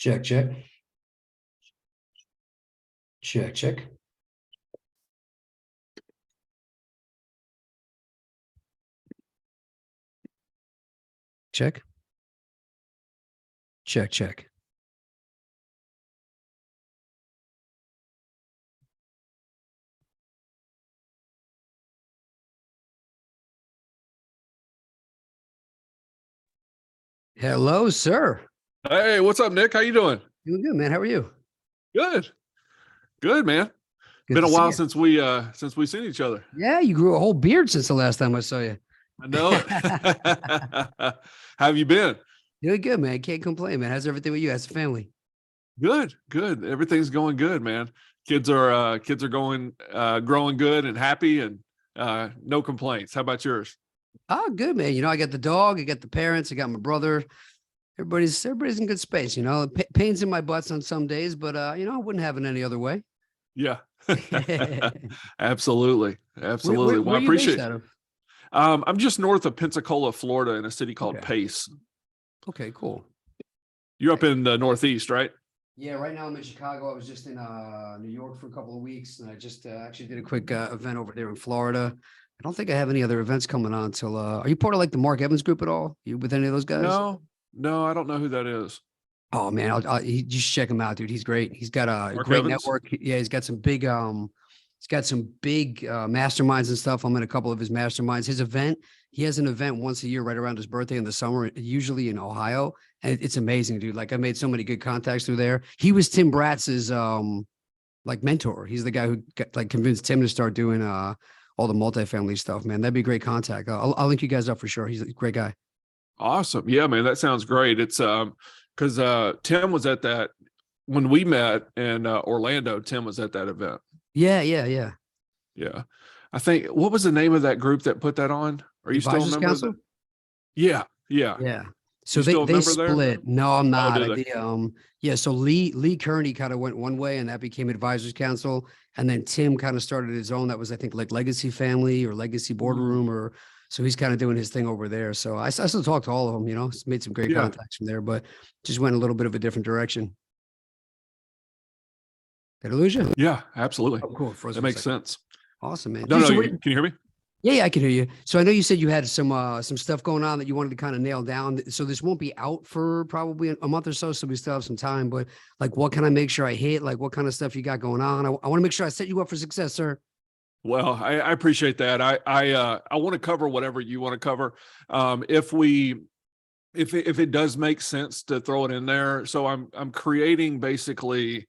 Check, check. Check, check. Check. Check, check. Hello, sir. Hey, what's up, Nick? How you doing? Doing good, man. How are you? Good. Good, man. Good Been to a see while you. since we seen each other. Yeah, you grew a whole beard since the last time I saw you. I know it. How have you been? Doing good, man. Can't complain, man. How's everything with you? How's the family? Good, good. Everything's going good, man. Kids are going growing good and happy and no complaints. How about yours? Oh, good, man. I got the dog, I got the parents, I got my brother. Everybody's in good space, pains in my butts on some days, but I wouldn't have it any other way. Yeah. where, Absolutely. where, Absolutely. Well, where I are you based appreciate out it. of? I'm just north of Pensacola, Florida, in a city called Okay. Pace. Okay, cool. You're up in the Northeast, right? Yeah, right now I'm in Chicago. I was just in New York for a couple of weeks, and I just actually did a quick event over there in Florida. I don't think I have any other events coming on till. Are you part of like the Mark Evans group at all? You with any of those guys? No, I don't know who that is. Oh man, you should check him out, dude. He's great. He's got a Mark great Evans? network. Yeah, he's got some big masterminds and stuff. I'm in a couple of his masterminds. He has an event once a year right around his birthday in the summer, usually in Ohio. And it's amazing, dude. Like I made so many good contacts through there. He was Tim Bratz's like mentor. He's the guy who convinced Tim to start doing all the multifamily stuff, man. That'd be a great contact. I'll link you guys up for sure. He's a great guy. Awesome. Yeah, man, that sounds great. It's because Tim was at that when we met in Orlando. Tim was at that event. Yeah. Yeah. I think, what was the name of that group that put that on? Are you still a Advisors member of Council? that? Yeah. Yeah. Yeah. So You still a they member there? split. No, I'm Oh, not. do they? Yeah, so Lee Kearney kind of went one way and that became Advisors Council. And then Tim kind of started his own. That was, I think, like Legacy Family or Legacy Boardroom, or so he's kind of doing his thing over there. So I still talk to all of them, made some great Yeah. contacts from there, but just went a little bit of a different direction. Did I lose you? Yeah, absolutely. Oh, cool. That makes sense. Awesome, man. No, Dude, no, so can you hear me? yeah, I can hear you. So I know you said you had some stuff going on that you wanted to kind of nail down. So this won't be out for probably a month or so. So we still have some time, but like, what can I make sure I hit? Like, what kind of stuff you got going on? I want to make sure I set you up for success, sir. Well, I appreciate that. I want to cover whatever you want to cover. If it does make sense to throw it in there. So I'm creating basically.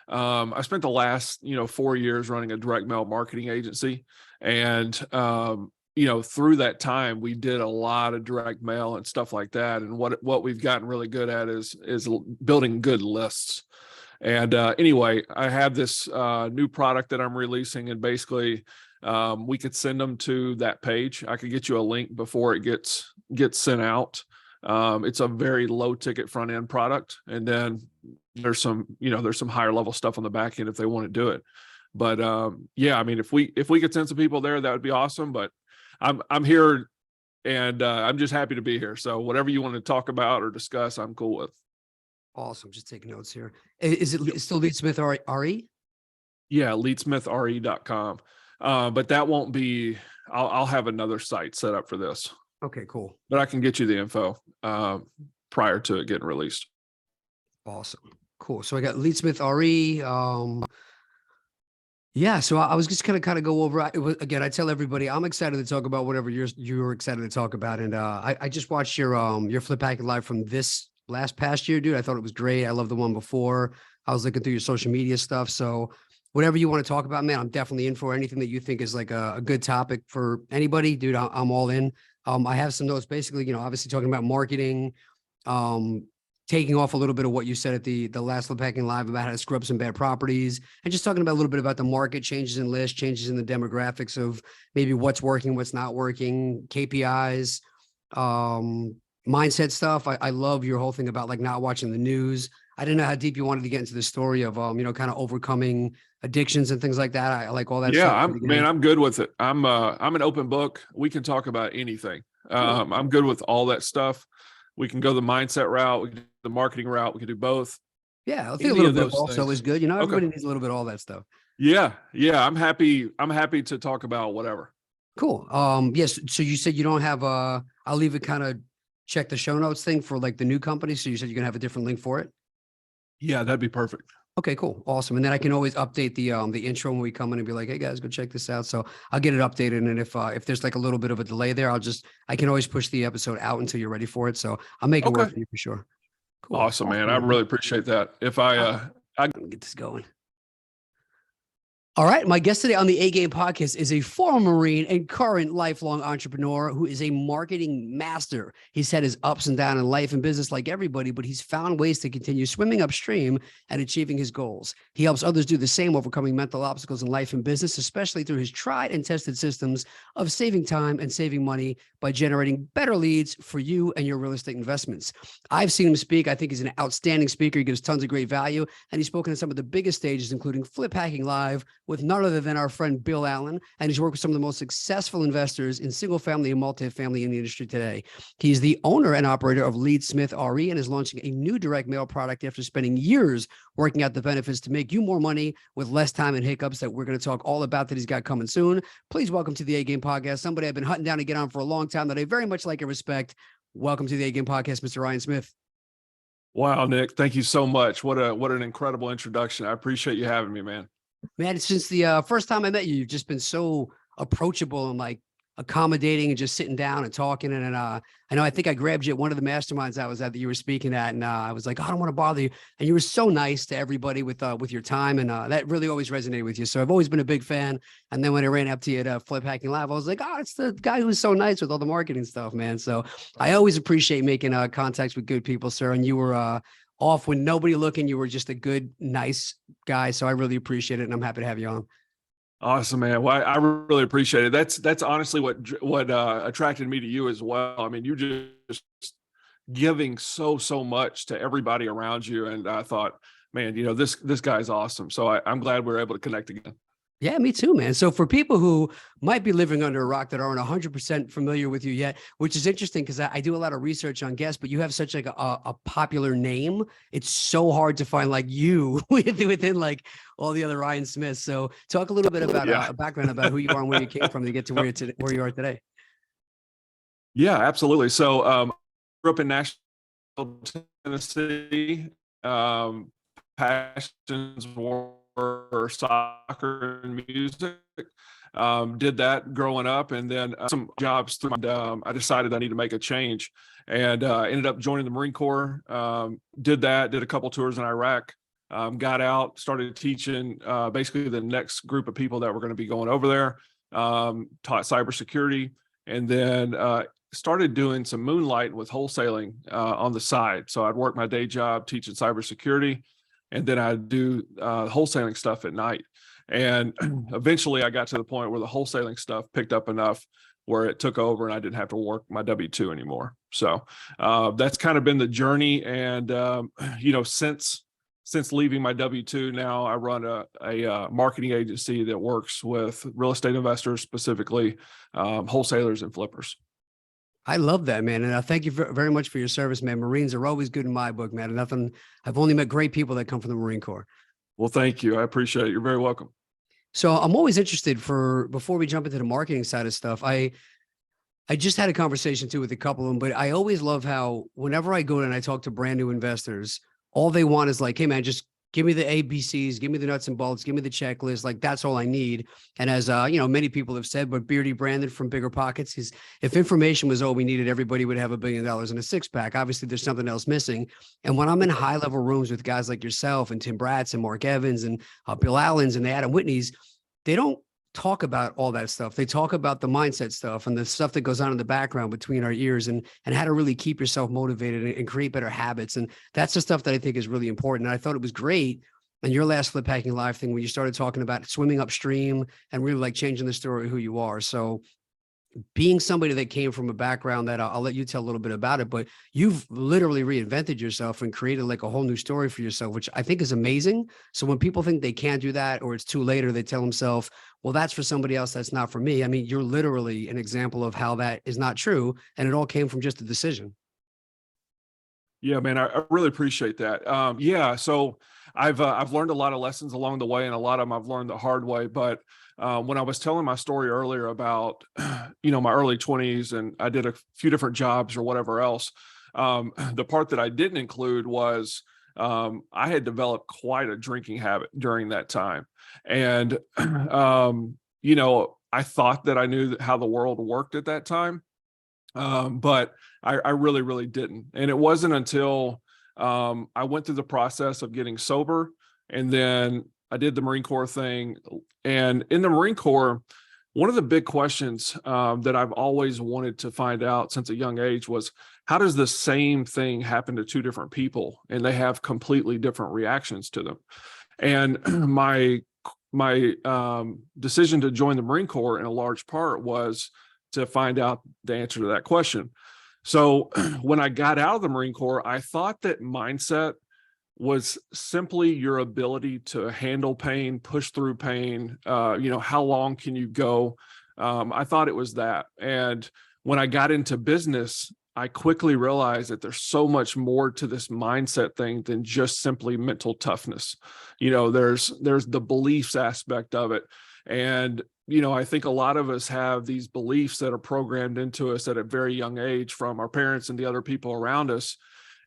I spent the last 4 years running a direct mail marketing agency, and through that time we did a lot of direct mail and stuff like that. And what we've gotten really good at is building good lists. And anyway, I have this new product that I'm releasing, and basically we could send them to that page. I could get you a link before it gets sent out. It's a very low ticket front end product, and then there's some higher level stuff on the back end if they want to do it. But yeah, I mean, if we could send some people there, that would be awesome. But I'm here, and I'm just happy to be here. So whatever you want to talk about or discuss, I'm cool with. Awesome. Just taking notes here. Is it still Leadsmith RE? Yeah, Leadsmithre.com. But that won't be. I'll have another site set up for this. Okay, cool. But I can get you the info prior to it getting released. Awesome. Cool. So I got Leadsmith RE. Yeah, so I was just gonna kind of go over. Again, I tell everybody I'm excited to talk about whatever you're excited to talk about. And I just watched your Flip Packet Live from this past year, dude. I thought it was great. I love the one before. I was looking through your social media stuff. So whatever you want to talk about, man, I'm definitely in for anything that you think is like a good topic for anybody, dude. I'm all in. I have some notes, basically, obviously talking about marketing, taking off a little bit of what you said at the last Flip Hacking Live about how to scrub some bad properties, and just talking about a little bit about the market, changes in lists, changes in the demographics of maybe what's working, what's not working, KPIs, mindset stuff. I love your whole thing about like not watching the news. I didn't know how deep you wanted to get into the story of, kind of overcoming addictions and things like that. I like all that Yeah, stuff. I'm good with it. I'm an open book. We can talk about anything. I'm good with all that stuff. We can go the mindset route, we can do the marketing route, we can do both. Yeah, I think a any little of bit of those also is things. good. You know, Okay. everybody needs a little bit of all that stuff. Yeah. Yeah. I'm happy to talk about whatever. Cool. Yes. So you said you don't have I'll leave it kind of check the show notes thing for like the new company. So you said you're gonna have a different link for it. Yeah, that'd be perfect. Okay, cool. Awesome. And then I can always update the intro when we come in and be like, hey guys, go check this out. So I'll get it updated. And if there's like a little bit of a delay there, I can always push the episode out until you're ready for it. So I'll make it work Okay. for you for sure. Cool. Awesome, Awesome, man. I man. really appreciate that. If All right, I let me get this going. All right. My guest today on the A Game podcast is a former Marine and current lifelong entrepreneur who is a marketing master. He's had his ups and downs in life and business like everybody, but he's found ways to continue swimming upstream and achieving his goals. He helps others do the same, overcoming mental obstacles in life and business, especially through his tried and tested systems of saving time and saving money by generating better leads for you and your real estate investments. I've seen him speak. I think he's an outstanding speaker. He gives tons of great value, and he's spoken at some of the biggest stages, including Flip Hacking Live, with none other than our friend Bill Allen, and he's worked with some of the most successful investors in single family and multifamily in the industry today. He's the owner and operator of Leadsmithre and is launching a new direct mail product after spending years working out the benefits to make you more money with less time and hiccups that we're going to talk all about that he's got coming soon. Please welcome to the A Game podcast, somebody I've been hunting down to get on for a long time that I very much like and respect. Welcome to the A Game podcast, Mr. Ryan Smith. Wow, Nick, thank you so much. What an incredible introduction. I appreciate you having me, man. Man, since the first time I met you, you've just been so approachable and like accommodating and just sitting down and talking. And I think I grabbed you at one of the masterminds I was at that you were speaking at, and I was like, oh, I don't want to bother you. And you were so nice to everybody with your time, and that really always resonated with you. So I've always been a big fan. And then when I ran up to you at Flip Hacking Live, I was like, oh, it's the guy who's so nice with all the marketing stuff, man. So I always appreciate making contacts with good people, sir. And you were off when nobody looking. You were just a good, nice guy. So I really appreciate it, and I'm happy to have you on. Awesome, man. Well, I really appreciate it. That's honestly what attracted me to you as well. I mean, you just giving so much to everybody around you, and I thought, man, this guy's awesome. So I'm glad we were able to connect again. Yeah, me too, man. So for people who might be living under a rock that aren't 100% familiar with you yet, which is interesting because I do a lot of research on guests, but you have such like a popular name. It's so hard to find like you within like all the other Ryan Smiths. So talk a little bit about Yeah. a background about who you are and where you came from to get to where you are today. Yeah, absolutely. So grew up in Nashville, Tennessee. Passions were soccer and music. Did that growing up, and then some jobs through. I decided I need to make a change, and ended up joining the Marine Corps. Did a couple tours in Iraq. Got out, started teaching basically the next group of people that were going to be going over there. Taught cybersecurity, and then started doing some moonlighting with wholesaling on the side. So I'd work my day job teaching cybersecurity, and then I'd do wholesaling stuff at night. And eventually I got to the point where the wholesaling stuff picked up enough where it took over and I didn't have to work my W-2 anymore. So that's kind of been the journey. And, since leaving my W-2, now I run a marketing agency that works with real estate investors, specifically wholesalers and flippers. I love that, man. And thank you very much for your service, man. Marines are always good in my book, man. And I've only met great people that come from the Marine Corps. Well, thank you. I appreciate it. You're very welcome. So I'm always interested before we jump into the marketing side of stuff. I just had a conversation too with a couple of them, but I always love how whenever I go in and I talk to brand new investors, all they want is like, hey man, just give me the ABCs, give me the nuts and bolts, give me the checklist. Like that's all I need. And as many people have said, but Beardy Brandon from Bigger Pockets, if information was all we needed, everybody would have $1 billion in a six pack. Obviously, there's something else missing. And when I'm in high level rooms with guys like yourself and Tim Bratz and Mark Evans and Bill Allens and the Adam Whitneys, they don't talk about all that stuff. They talk about the mindset stuff and the stuff that goes on in the background between our ears and how to really keep yourself motivated and create better habits. And that's the stuff that I think is really important. And I thought it was great in your last Flip Hacking Live thing when you started talking about swimming upstream and really like changing the story of who you are. So being somebody that came from a background that I'll let you tell a little bit about it, but you've literally reinvented yourself and created like a whole new story for yourself, which I think is amazing. So when people think they can't do that or it's too late or they tell themselves, well, that's for somebody else, that's not for me. I mean, you're literally an example of how that is not true. And it all came from just a decision. Yeah, man, I really appreciate that. Yeah, so I've learned a lot of lessons along the way, and a lot of them I've learned the hard way. But when I was telling my story earlier about, my early 20s, and I did a few different jobs or whatever else, the part that I didn't include was I had developed quite a drinking habit during that time, and I thought that I knew how the world worked at that time, but I really, really didn't. And it wasn't until I went through the process of getting sober, and then I did the Marine Corps thing. And in the Marine Corps, one of the big questions that I've always wanted to find out since a young age was, how does the same thing happen to two different people and they have completely different reactions to them? And my decision to join the Marine Corps in a large part was to find out the answer to that question. So when I got out of the Marine Corps, I thought that mindset was simply your ability to handle pain, push through pain. How long can you go? I thought it was that. And when I got into business, I quickly realized that there's so much more to this mindset thing than just simply mental toughness. There's the beliefs aspect of it. And I think a lot of us have these beliefs that are programmed into us at a very young age from our parents and the other people around us.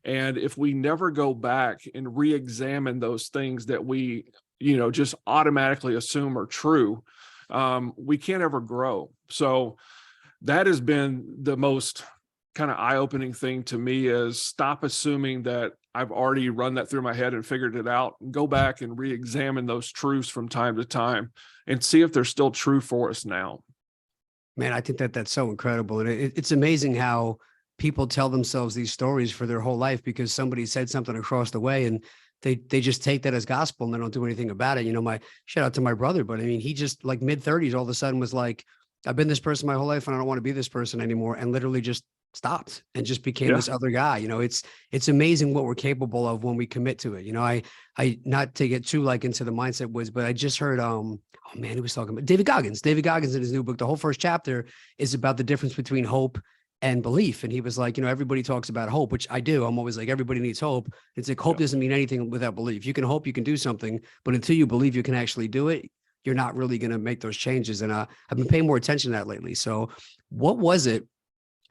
And if we never go back and re-examine those things that we, just automatically assume are true, we can't ever grow. So that has been the most kind of eye-opening thing to me, is stop assuming that I've already run that through my head and figured it out, and go back and re-examine those truths from time to time and see if they're still true for us now. Man, I think that that's so incredible. And it's amazing how people tell themselves these stories for their whole life because somebody said something across the way, and they just take that as gospel and they don't do anything about it. My shout out to my brother, but I mean, he just like mid-30s all of a sudden was like, I've been this person my whole life and I don't want to be this person anymore. And literally just stopped and just became Yeah. this other guy. It's amazing what we're capable of when we commit to it. I not to get too like into the mindset woods, but I just heard, oh man, he was talking about David Goggins in his new book. The whole first chapter is about the difference between hope and belief. And he was like, everybody talks about hope, which I do. I'm always like, everybody needs hope. It's like, hope doesn't mean anything without belief. You can hope you can do something, but until you believe you can actually do it, you're not really going to make those changes. And I've been paying more attention to that lately. So what was it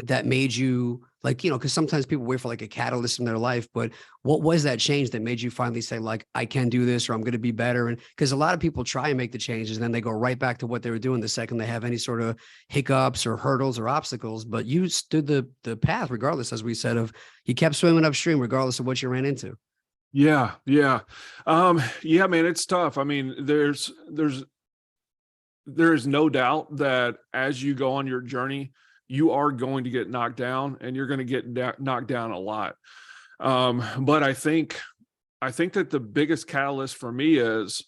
that made you like, because sometimes people wait for like a catalyst in their life, but what was that change that made you finally say like, I can do this, or I'm going to be better? And because a lot of people try and make the changes and then they go right back to what they were doing the second they have any sort of hiccups or hurdles or obstacles, but you stood the path regardless, as we said, of you kept swimming upstream regardless of what you ran into. Yeah. Yeah. Yeah, man, it's tough. I mean, there is no doubt that as you go on your journey, you are going to get knocked down, and you're going to get knocked down a lot. But I think that the biggest catalyst for me is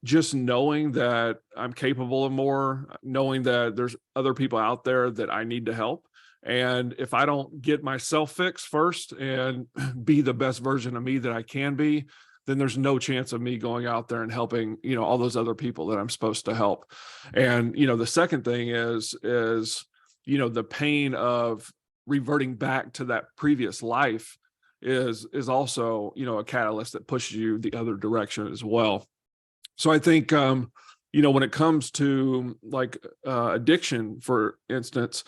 just knowing that I'm capable of more, knowing that there's other people out there that I need to help. And if I don't get myself fixed first and be the best version of me that I can be, then there's no chance of me going out there and helping, all those other people that I'm supposed to help. And, the second thing is, the pain of reverting back to that previous life is also, a catalyst that pushes you the other direction as well. So I think, when it comes to like addiction, for instance,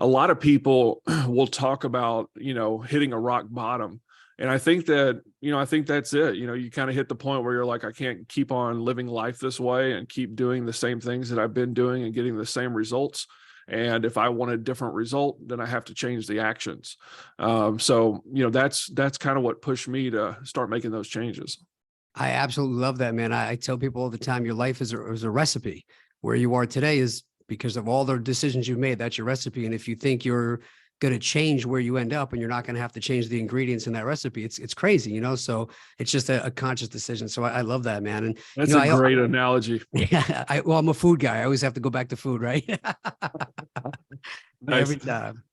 a lot of people will talk about, hitting a rock bottom. And I think that's it. You kind of hit the point where you're like, I can't keep on living life this way and keep doing the same things that I've been doing and getting the same results. And if I want a different result, then I have to change the actions. So that's kind of what pushed me to start making those changes. I absolutely love that, man. I tell people all the time, your life is a recipe. Where you are today is because of all the decisions you've made. That's your recipe. And if you think you're going to change where you end up and you're not going to have to change the ingredients in that recipe, it's crazy, so it's just a conscious decision. So I love that, man. And that's a great analogy. Yeah, I'm a food guy. I always have to go back to food, right? Nice. Every time.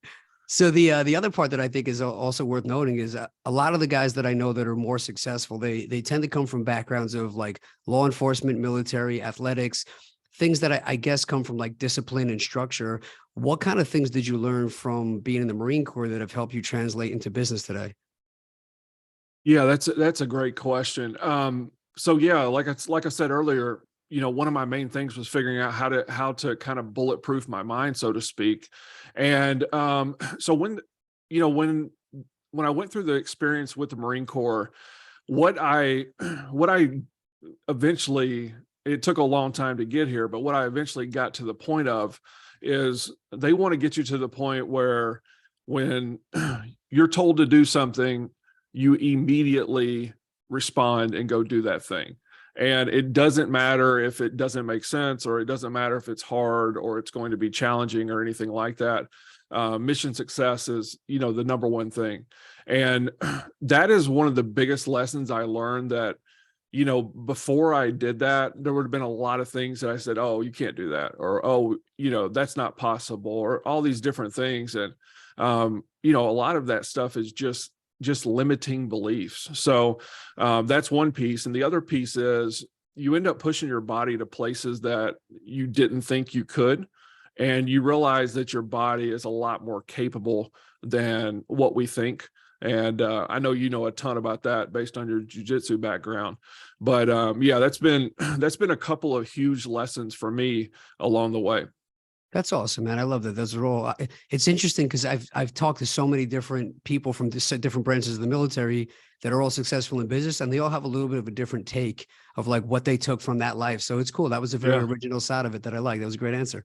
So the other part that I think is also worth noting is a lot of the guys that I know that are more successful, they tend to come from backgrounds of like law enforcement, military, athletics, things that I guess come from like discipline and structure. What kind of things did you learn from being in the Marine Corps that have helped you translate into business today? Yeah, that's a great question. So yeah, like I said earlier, one of my main things was figuring out how to kind of bulletproof my mind, so to speak. And so you know, when when I went through the experience with the Marine Corps, what I what I eventually, it took a long time to get here, but what I eventually got to the point of is they want to get you to the point where when you're told to do something, you immediately respond and go do that thing. And it doesn't matter if it doesn't make sense, or it doesn't matter if it's hard or it's going to be challenging or anything like that. Mission success is, the number one thing. And that is one of the biggest lessons I learned, that before I did that, there would have been a lot of things that I said, oh, you can't do that, or, oh, that's not possible, or all these different things. And, a lot of that stuff is just limiting beliefs. So that's one piece. And the other piece is you end up pushing your body to places that you didn't think you could. And you realize that your body is a lot more capable than what we think. And I know you know a ton about that based on your jiu-jitsu background. But yeah, that's been a couple of huge lessons for me along the way. That's awesome, man. I love that. Those are all. It's interesting because I've talked to so many different people from different branches of the military that are all successful in business, and they all have a little bit of a different take of like what they took from that life. So it's cool. That was a very Yeah. original side of it that I like. That was a great answer.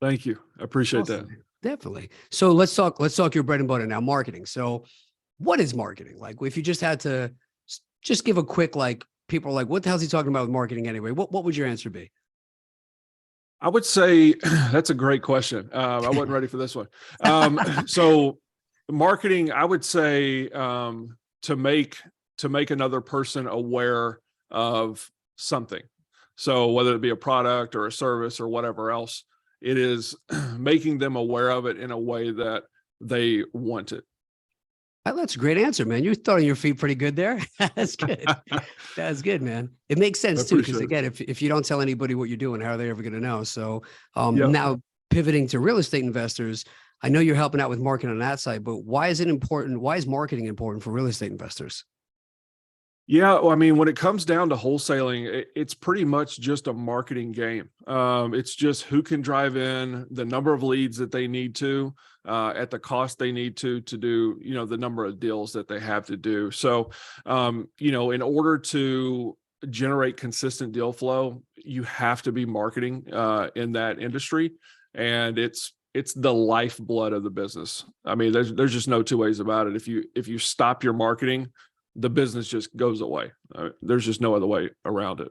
Thank you. I appreciate that. Awesome, man. Definitely. So let's talk your bread and butter now, marketing. So what is marketing? Like if you just had to just give a quick, like people are like, what the hell's he talking about with marketing anyway? What would your answer be? I would say that's a great question. I wasn't ready for this one. So marketing, I would say to make another person aware of something. So whether it be a product or a service or whatever else, it is making them aware of it in a way that they want it. That's a great answer, man. You're throwing your feet pretty good there. That's good. That's good, man. It makes I sense too, because appreciate it. again, if you don't tell anybody what you're doing, how are they ever going to know? So Yeah. now pivoting to real estate investors, I know you're helping out with marketing on that side, but why is it important? Why is marketing important for real estate investors? Yeah, well, I mean, when it comes down to wholesaling, it's pretty much just a marketing game. It's just who can drive in the number of leads that they need to, at the cost they need to do, the number of deals that they have to do. So, in order to generate consistent deal flow, you have to be marketing in that industry, and it's the lifeblood of the business. I mean, there's just no two ways about it. If you stop your marketing, the business just goes away. There's just no other way around it.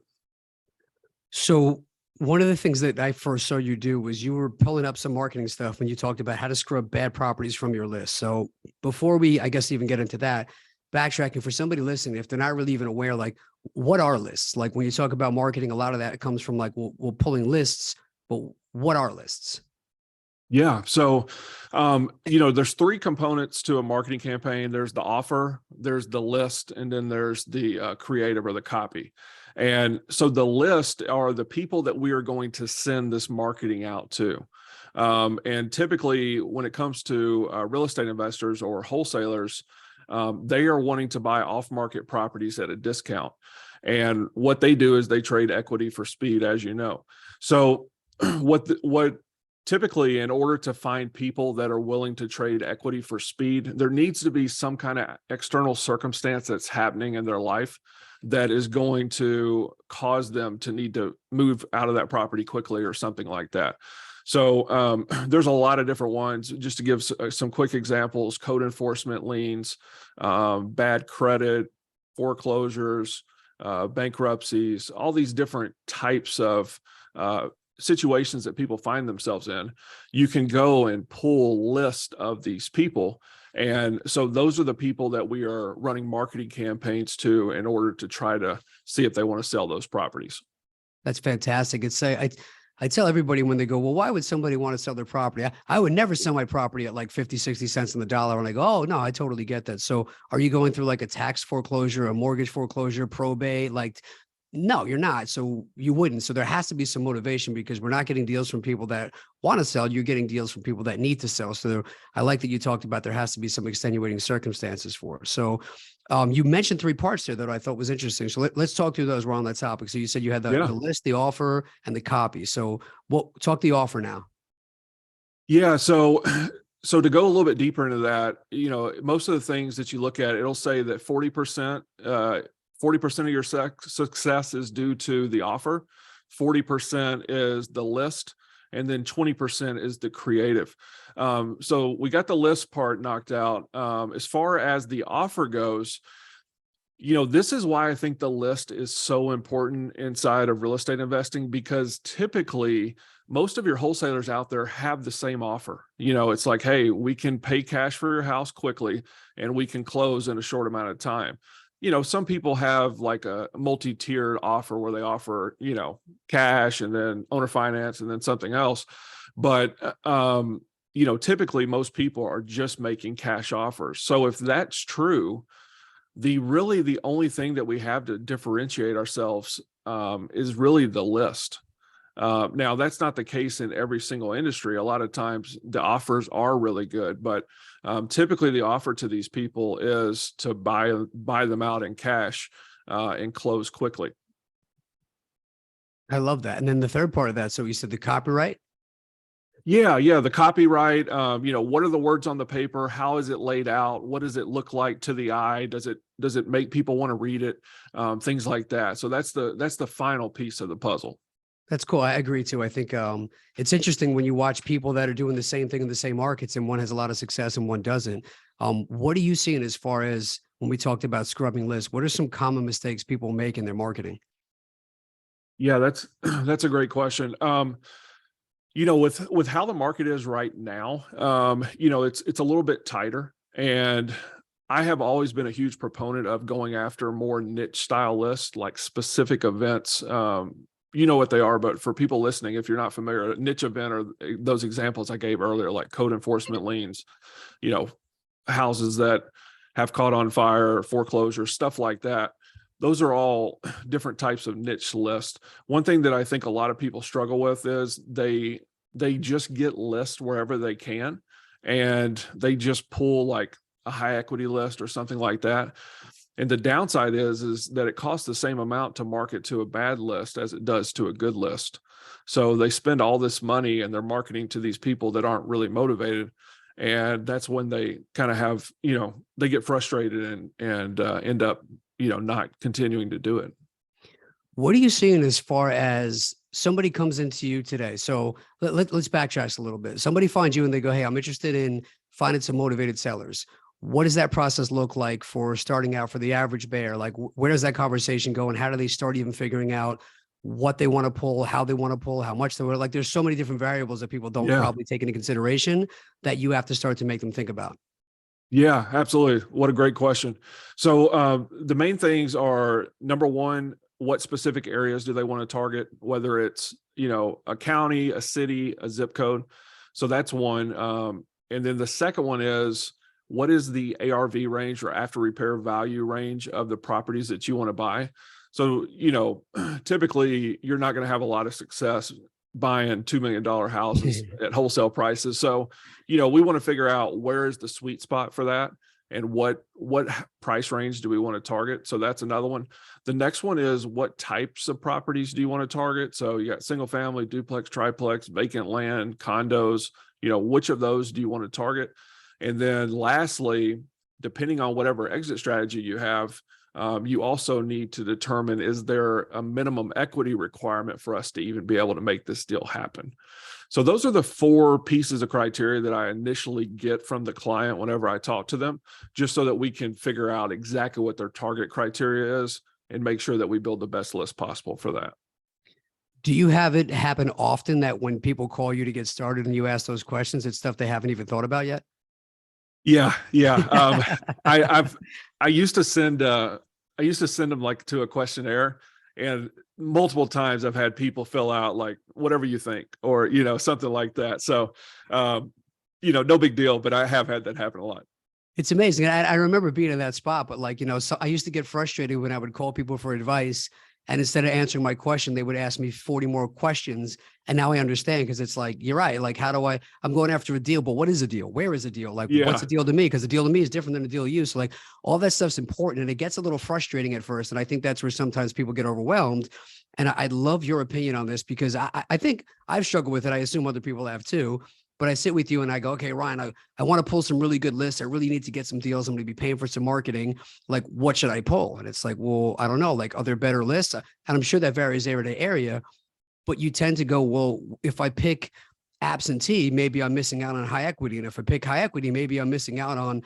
So one of the things that I first saw you do was you were pulling up some marketing stuff when you talked about how to scrub bad properties from your list. So before we, I guess, even get into that, backtracking for somebody listening, if they're not really even aware, like what are lists? Like when you talk about marketing, a lot of that comes from like, we're pulling lists, but what are lists? Yeah. So, there's three components to a marketing campaign. There's the offer, there's the list, and then there's the creative or the copy. And so the list are the people that we are going to send this marketing out to. And typically when it comes to real estate investors or wholesalers, they are wanting to buy off-market properties at a discount. And what they do is they trade equity for speed, as you know. So what typically, in order to find people that are willing to trade equity for speed, there needs to be some kind of external circumstance that's happening in their life that is going to cause them to need to move out of that property quickly or something like that. So there's a lot of different ones. Just to give some quick examples: code enforcement liens, bad credit, foreclosures, bankruptcies, all these different types of situations that people find themselves in. You can go and pull list of these people. And so those are the people that we are running marketing campaigns to in order to try to see if they want to sell those properties. That's fantastic. I tell everybody when they go, well, why would somebody want to sell their property? I would never sell my property at like 50, 60 cents on the dollar. And I go, oh no, I totally get that. So are you going through like a tax foreclosure, a mortgage foreclosure, probate? Like No, you're not. So you wouldn't. So there has to be some motivation because we're not getting deals from people that want to sell. You're getting deals from people that need to sell. So I like that you talked about there has to be some extenuating circumstances for it. So you mentioned three parts there that I thought was interesting. So let's talk through those. We're on that topic. So you said you had the Yeah. list, the offer, and the copy. So talk the offer now. Yeah. So, so to go a little bit deeper into that, most of the things that you look at, it'll say that 40%, 40% of your success is due to the offer, 40% is the list, and then 20% is the creative. So we got the list part knocked out. As far as the offer goes, this is why I think the list is so important inside of real estate investing, because typically most of your wholesalers out there have the same offer. It's like, hey, we can pay cash for your house quickly and we can close in a short amount of time. Some people have like a multi-tiered offer where they offer, cash and then owner finance and then something else. But, typically most people are just making cash offers. So if that's true, the only thing that we have to differentiate ourselves is really the list. Now that's not the case in every single industry. A lot of times the offers are really good, but typically the offer to these people is to buy them out in cash and close quickly. I love that. And then the third part of that. So you said the copyright. Yeah. The copyright, what are the words on the paper? How is it laid out? What does it look like to the eye? Does it make people want to read it? Things like that. So that's the final piece of the puzzle. That's cool. I agree too. I think it's interesting when you watch people that are doing the same thing in the same markets and one has a lot of success and one doesn't. What are you seeing as far as when we talked about scrubbing lists? What are some common mistakes people make in their marketing? Yeah, that's a great question. With how the market is right now, it's a little bit tighter, and I have always been a huge proponent of going after more niche style lists, like specific events. You know what they are, but for people listening, if you're not familiar, a niche event are those examples I gave earlier, like code enforcement liens, houses that have caught on fire, foreclosure, stuff like that. Those are all different types of niche lists. One thing that I think a lot of people struggle with is they just get lists wherever they can, and they just pull like a high equity list or something like that. And the downside is that it costs the same amount to market to a bad list as it does to a good list. So they spend all this money and they're marketing to these people that aren't really motivated. And that's when they kind of have, they get frustrated and end up, not continuing to do it. What are you seeing as far as somebody comes into you today? So let's backtrack a little bit. Somebody finds you and they go, hey, I'm interested in finding some motivated sellers. What does that process look like for starting out for the average bear? Like, where does that conversation go and how do they start even figuring out what they want to pull, how they want to pull, how much they want? Like, there's so many different variables that people don't probably take into consideration that you have to start to make them think about. Yeah, absolutely. What a great question. So the main things are, number one, what specific areas do they want to target, whether it's, a county, a city, a zip code. So that's one. And then the second one is, what is the ARV range or after repair value range of the properties that you want to buy? So, typically you're not going to have a lot of success buying $2 million houses at wholesale prices. So, we want to figure out where is the sweet spot for that and what price range do we want to target? So that's another one. The next one is, what types of properties do you want to target? So you got single family, duplex, triplex, vacant land, condos, which of those do you want to target? And then lastly, depending on whatever exit strategy you have, you also need to determine, is there a minimum equity requirement for us to even be able to make this deal happen? So those are the four pieces of criteria that I initially get from the client whenever I talk to them, just so that we can figure out exactly what their target criteria is and make sure that we build the best list possible for that. Do you have it happen often that when people call you to get started and you ask those questions, it's stuff they haven't even thought about yet? Yeah. I used to send them like to a questionnaire, and multiple times I've had people fill out like, whatever you think, or, something like that. So, no big deal, but I have had that happen a lot. It's amazing. I remember being in that spot, but so I used to get frustrated when I would call people for advice And instead of answering my question, they would ask me 40 more questions. And now I understand, because it's like, you're right. Like, how do I'm going after a deal, but what is a deal? Where is a deal? Like, what's Yeah. a deal to me? Because a deal to me is different than a deal to you. So like all that stuff's important, and it gets a little frustrating at first. And I think that's where sometimes people get overwhelmed. And I love your opinion on this, because I think I've struggled with it. I assume other people have too. But I sit with you and I go, okay, Ryan, I want to pull some really good lists. I really need to get some deals. I'm going to be paying for some marketing. Like, what should I pull? And it's like, well, I don't know. Like, are there better lists? And I'm sure that varies area to area. But you tend to go, well, if I pick absentee, maybe I'm missing out on high equity. And if I pick high equity, maybe I'm missing out on,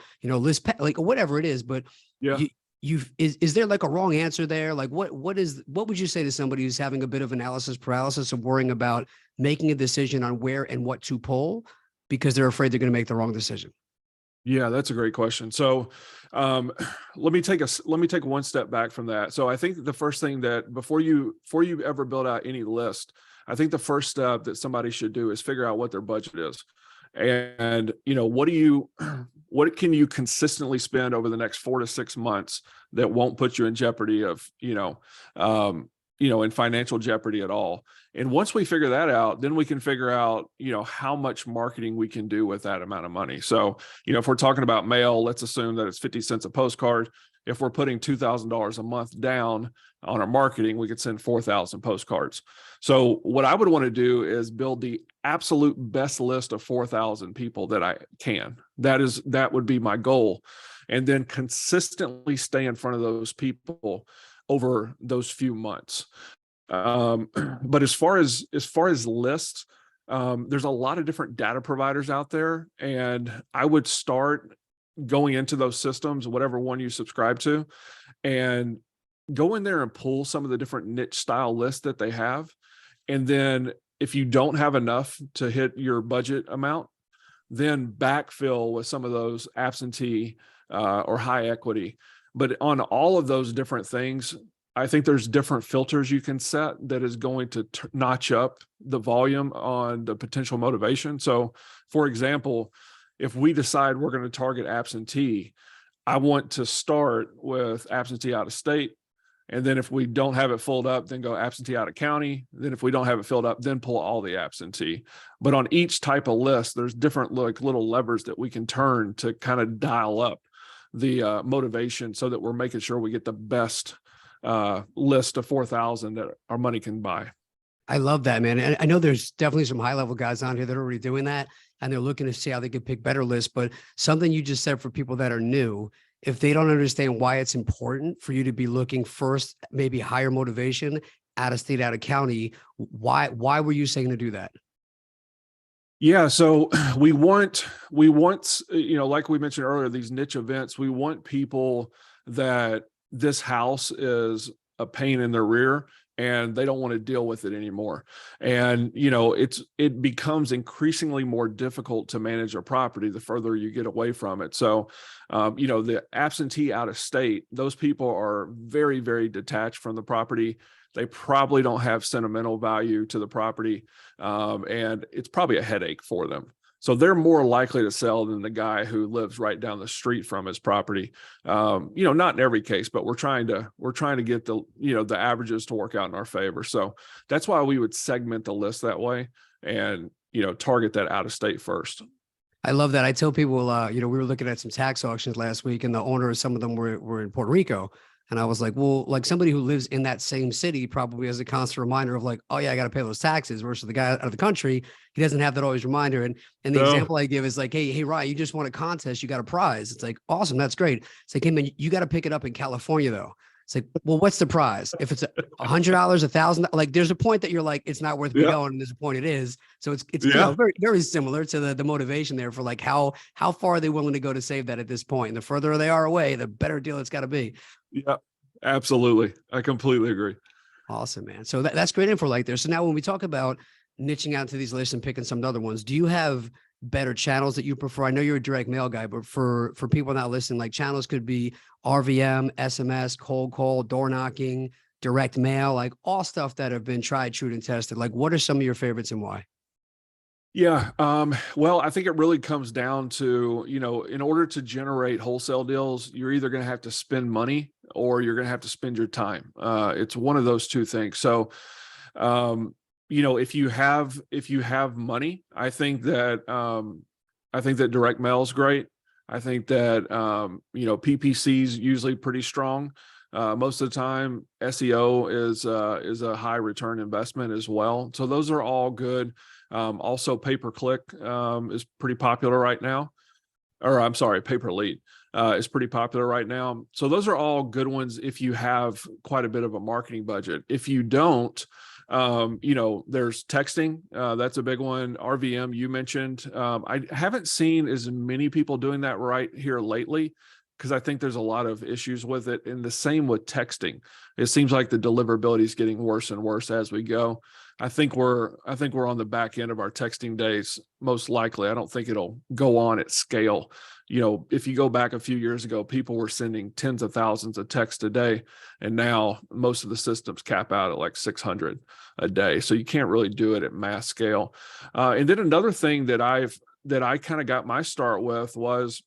like whatever it is. But Yeah. is there like a wrong answer there? Like what would you say to somebody who's having a bit of analysis paralysis of worrying about making a decision on where and what to pull because they're afraid they're going to make the wrong decision? Yeah, that's a great question. So, let me take one step back from that. So I think the first thing that before you ever build out any list, I think the first step that somebody should do is figure out what their budget is. And, what can you consistently spend over the next 4 to 6 months that won't put you in jeopardy of, in financial jeopardy at all. And once we figure that out, then we can figure out, how much marketing we can do with that amount of money. So, if we're talking about mail, let's assume that it's 50 cents a postcard. If we're putting $2,000 a month down on our marketing, we could send 4,000 postcards. So what I would want to do is build the absolute best list of 4,000 people that I can. That would be my goal. And then consistently stay in front of those people over those few months. But as far as lists, there's a lot of different data providers out there, and I would start going into those systems, whatever one you subscribe to, and go in there and pull some of the different niche style lists that they have. And then if you don't have enough to hit your budget amount, then backfill with some of those absentee or high equity. But on all of those different things, I think there's different filters you can set that is going to notch up the volume on the potential motivation. So, for example, if we decide we're going to target absentee, I want to start with absentee out of state. And then if we don't have it filled up, then go absentee out of county. Then if we don't have it filled up, then pull all the absentee. But on each type of list, there's different little levers that we can turn to kind of dial up the motivation so that we're making sure we get the best list of 4,000 that our money can buy. I love that, man. And I know there's definitely some high level guys on here that are already doing that, and they're looking to see how they can pick better lists. But something you just said for people that are new, if they don't understand why it's important for you to be looking first, maybe higher motivation out of state, out of county, why were you saying to do that? Yeah, so we want, like we mentioned earlier, these niche events, we want people that this house is a pain in their rear and they don't want to deal with it anymore. And, it becomes increasingly more difficult to manage a property the further you get away from it. So, the absentee out of state, those people are very, very detached from the property. They probably don't have sentimental value to the property. And it's probably a headache for them. So they're more likely to sell than the guy who lives right down the street from his property. Not in every case, but we're trying to get the averages to work out in our favor. So that's why we would segment the list that way and, target that out of state first. I love that. I tell people, we were looking at some tax auctions last week, and the owners, some of them were in Puerto Rico. And I was like, well, like somebody who lives in that same city probably has a constant reminder of like, oh yeah, I got to pay those taxes, versus the guy out of the country, he doesn't have that always reminder. And the example I give is like, hey, Ryan, you just won a contest, you got a prize. It's like, awesome, that's great. It's like, hey man, you got to pick it up in California though. It's like, well, what's the prize? If it's $100, $1,000, like there's a point that you're like, it's not worth me going, and there's a point it is. So it's very, very similar to the motivation there for like how far are they willing to go to save that at this point? And the further they are away, the better deal it's got to be. Yeah, absolutely. I completely agree. Awesome, man. So that's great info like there. So now when we talk about niching out to these lists and picking some other ones, do you have better channels that you prefer? I know you're a direct mail guy, but for people not listening, like channels could be RVM, SMS, cold call, door knocking, direct mail, like all stuff that have been tried, true, and tested. Like, what are some of your favorites and why? Yeah. Well, I think it really comes down to, in order to generate wholesale deals, you're either going to have to spend money or you're going to have to spend your time. It's one of those two things. So, if you have money, I think that direct mail is great. I think that, PPC is usually pretty strong. Most of the time, SEO is a high return investment as well. So those are all good. Also, pay-per-click is pretty popular right now. Or I'm sorry, pay-per-lead is pretty popular right now. So those are all good ones if you have quite a bit of a marketing budget. If you don't, there's texting. That's a big one. RVM, you mentioned. I haven't seen as many people doing that right here lately, because I think there's a lot of issues with it. And the same with texting. It seems like the deliverability is getting worse and worse as we go. I think we're on the back end of our texting days, most likely. I don't think it'll go on at scale. If you go back a few years ago, people were sending tens of thousands of texts a day, and now most of the systems cap out at like 600 a day. So you can't really do it at mass scale. And then another thing that I kind of got my start with was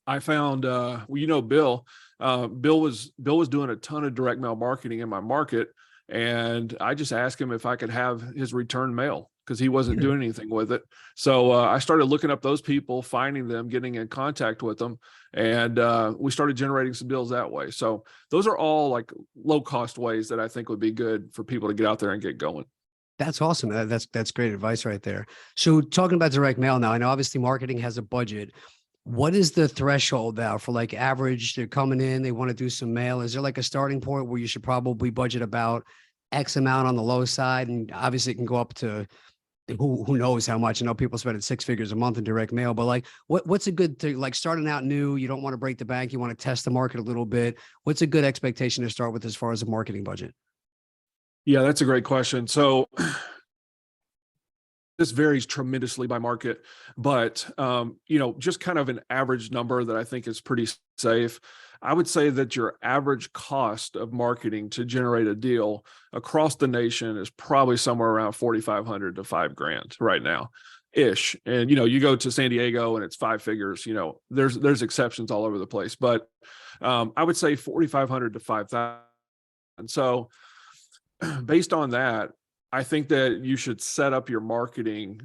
I found, Bill. Bill was doing a ton of direct mail marketing in my market. And I just asked him if I could have his return mail, because he wasn't doing anything with it. So I started looking up those people, finding them, getting in contact with them, and we started generating some deals that way. So those are all like low cost ways that I think would be good for people to get out there and get going. That's awesome. That's great advice right there. So talking about direct mail now, I know obviously marketing has a budget. What is the threshold now for like average? They're coming in, they want to do some mail. Is there like a starting point where you should probably budget about X amount on the low side? And obviously it can go up to who knows how much. I know people spending 6 figures a month in direct mail, but like what's a good thing? Like starting out new, you don't want to break the bank. You want to test the market a little bit. What's a good expectation to start with as far as a marketing budget? Yeah, that's a great question. So this varies tremendously by market, but just kind of an average number that I think is pretty safe. I would say that your average cost of marketing to generate a deal across the nation is probably somewhere around 4,500 to $5,000 right now, ish. And you go to San Diego and it's 5 figures. There's exceptions all over the place, but I would say 4,500 to 5,000. So based on that, I think that you should set up your marketing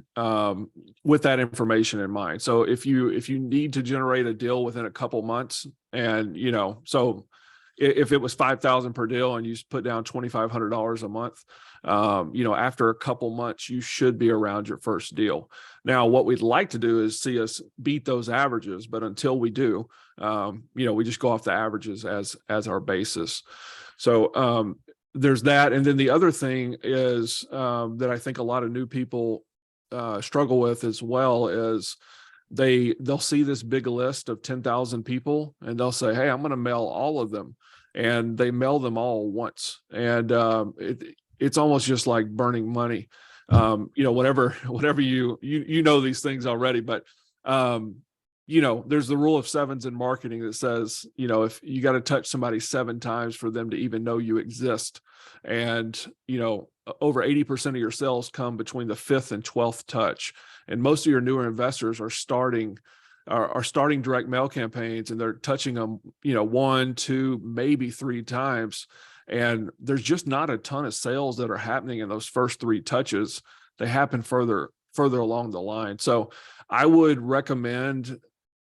with that information in mind. So if you need to generate a deal within a couple months, and so if it was 5,000 per deal and you put down $2,500 a month, after a couple months you should be around your first deal. Now, what we'd like to do is see us beat those averages, but until we do, we just go off the averages as our basis. So there's that. And then the other thing is that I think a lot of new people struggle with as well is they'll see this big list of 10,000 people and they'll say, hey, I'm going to mail all of them. And they mail them all once. And it's almost just like burning money. Whatever you know these things already, but there's the rule of sevens in marketing that says, if you got to touch somebody 7 times for them to even know you exist. And, over 80% of your sales come between the 5th and 12th touch. And most of your newer investors are starting direct mail campaigns, and they're touching them, 1, 2, maybe 3 times. And there's just not a ton of sales that are happening in those first 3 touches. They happen further along the line. So I would recommend,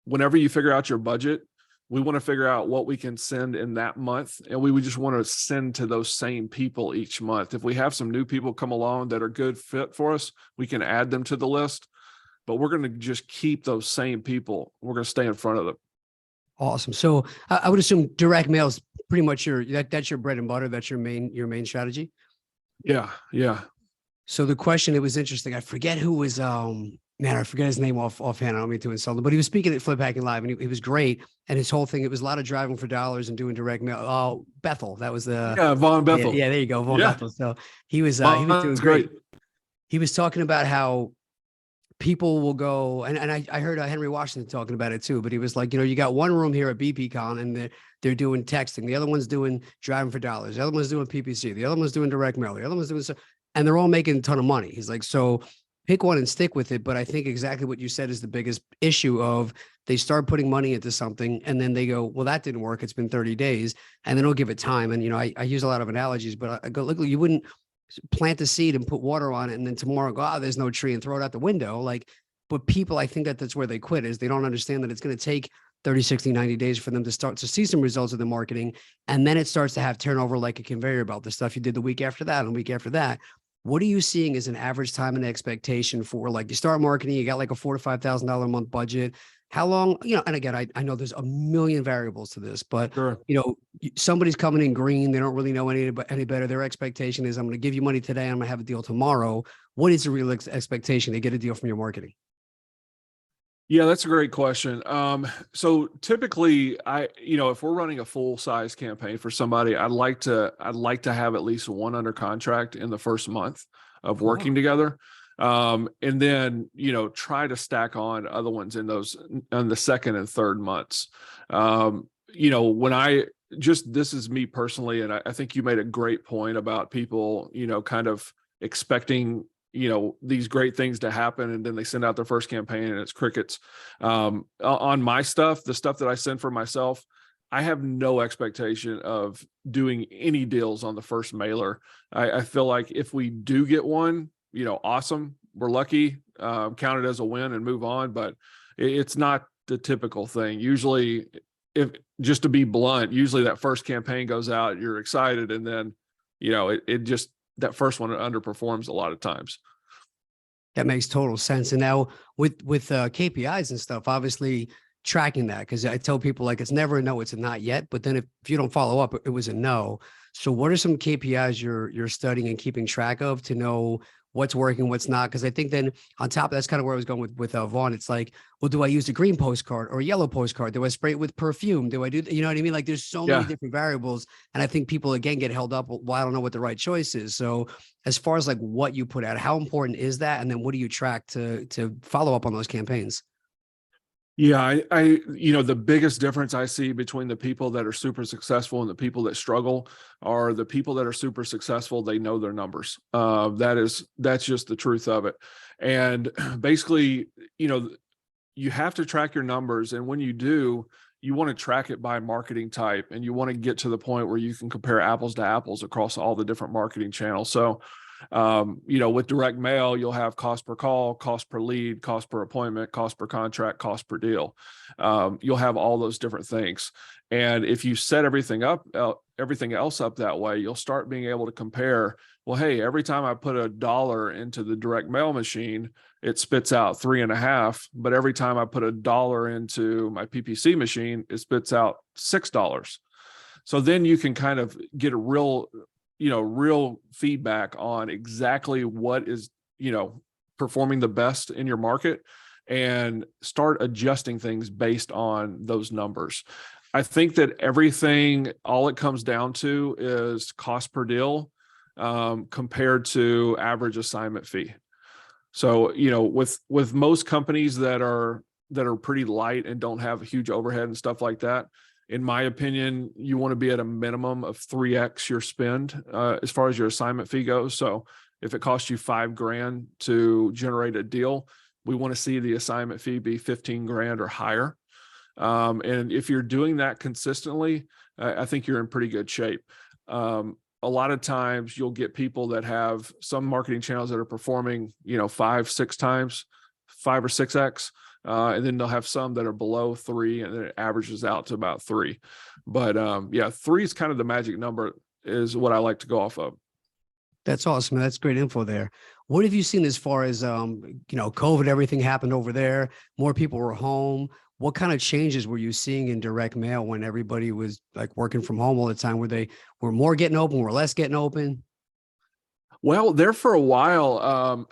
whenever you figure out your budget, we want to figure out what we can send in that month. And we would just want to send to those same people each month. If we have some new people come along that are good fit for us, we can add them to the list, but we're going to just keep those same people. We're going to stay in front of them. Awesome. So I would assume direct mail is pretty much that's your bread and butter. That's your main strategy. Yeah. Yeah. So the question, it was interesting. I forget who was, I forget his name offhand. I don't mean to insult him, but he was speaking at Flip Hacking Live, and he was great. And his whole thing, it was a lot of driving for dollars and doing direct mail. Oh, Bethel. That was Von Bethel. Yeah, there you go. Von Bethel. So he was doing great. He was talking about how people will go, and I heard Henry Washington talking about it too, but he was like, you got one room here at BPCon and they're doing texting. The other one's doing driving for dollars. The other one's doing PPC. The other one's doing direct mail. The other one's doing so, and they're all making a ton of money. He's like, so pick one and stick with it. But I think exactly what you said is the biggest issue of they start putting money into something and then they go, well, that didn't work. It's been 30 days and they don't give it time. And, I use a lot of analogies, but I go, look, you wouldn't plant the seed and put water on it. And then tomorrow go, oh, there's no tree and throw it out the window. Like, but people, I think that's where they quit is they don't understand that it's going to take 30, 60, 90 days for them to start to see some results of the marketing. And then it starts to have turnover like a conveyor belt, the stuff you did the week after that and the week after that. What are you seeing as an average time and expectation for like you start marketing, you got like a $4,000 to $5,000 a month budget. How long, and again, I know there's a million variables to this, but Sure. Somebody's coming in green. They don't really know any better. Their expectation is I'm going to give you money today. I'm going to have a deal tomorrow. What is the real expectation to get a deal from your marketing? Yeah, that's a great question. So typically if we're running a full size campaign for somebody, I'd like to have at least one under contract in the first month of working together. And then, try to stack on other ones in the second and third months. This is me personally, and I think you made a great point about people, kind of expecting these great things to happen, and then they send out their first campaign and it's crickets. On my stuff, the stuff that I send for myself, I have no expectation of doing any deals on the first mailer. I feel like if we do get one, awesome, we're lucky, count it as a win and move on. But it's not the typical thing. Usually, if just to be blunt, usually that first campaign goes out, you're excited, and then it just that first one underperforms a lot of times. That makes total sense. And now with KPIs and stuff, obviously tracking that, because I tell people like it's never a no, it's a not yet. But then if you don't follow up, it was a no. So what are some KPIs you're studying and keeping track of to know what's working, what's not? Because I think then on top, that's kind of where I was going with Vaughn. It's like, well, do I use a green postcard or a yellow postcard? Do I spray it with perfume? Do I do, you know what I mean? Like there's so many different variables. And I think people again get held up. Well, I don't know what the right choice is. So as far as like what you put out, how important is that? And then what do you track to follow up on those campaigns? Yeah, the biggest difference I see between the people that are super successful and the people that struggle are the people that are super successful. They know their numbers. That's just the truth of it. And basically, you have to track your numbers. And when you do, you want to track it by marketing type, and you want to get to the point where you can compare apples to apples across all the different marketing channels. So, with direct mail, you'll have cost per call, cost per lead, cost per appointment, cost per contract, cost per deal. You'll have all those different things. And if you set everything else up that way, you'll start being able to compare, well, hey, every time I put $1 into the direct mail machine, it spits out 3.5. But every time I put $1 into my PPC machine, it spits out $6. So then you can kind of get a real feedback on exactly what is, performing the best in your market, and start adjusting things based on those numbers. I think that all it comes down to is cost per deal, compared to average assignment fee. So, with most companies that are pretty light and don't have a huge overhead and stuff like that, in my opinion, you want to be at a minimum of 3x your spend as far as your assignment fee goes. So if it costs you $5,000 to generate a deal, we want to see the assignment fee be $15,000 or higher. And if you're doing that consistently, I think you're in pretty good shape. A lot of times you'll get people that have some marketing channels that are performing, 5, 6 times, 5 or 6x. And then they'll have some that are below 3, and then it averages out to about 3. But 3 is kind of the magic number, is what I like to go off of. That's awesome. That's great info there. What have you seen as far as, COVID, everything happened over there, more people were home. What kind of changes were you seeing in direct mail when everybody was like working from home all the time? Were more getting open, were less getting open? Well, there for a while,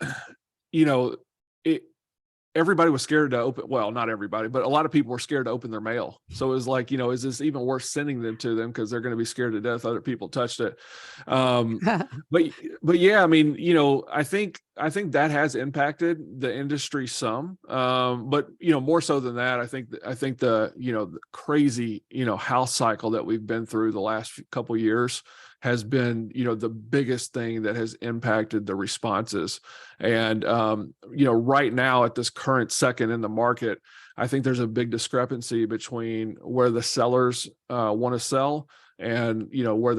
everybody was scared to open. Well, not everybody, but a lot of people were scared to open their mail. So it was like, is this even worth sending them to them? Because they're going to be scared to death other people touched it. But yeah, I mean, I think that has impacted the industry some. But more so than that, I think the crazy house cycle that we've been through the last couple of years has been, the biggest thing that has impacted the responses. And, right now at this current second in the market, I think there's a big discrepancy between where the sellers want to sell and, where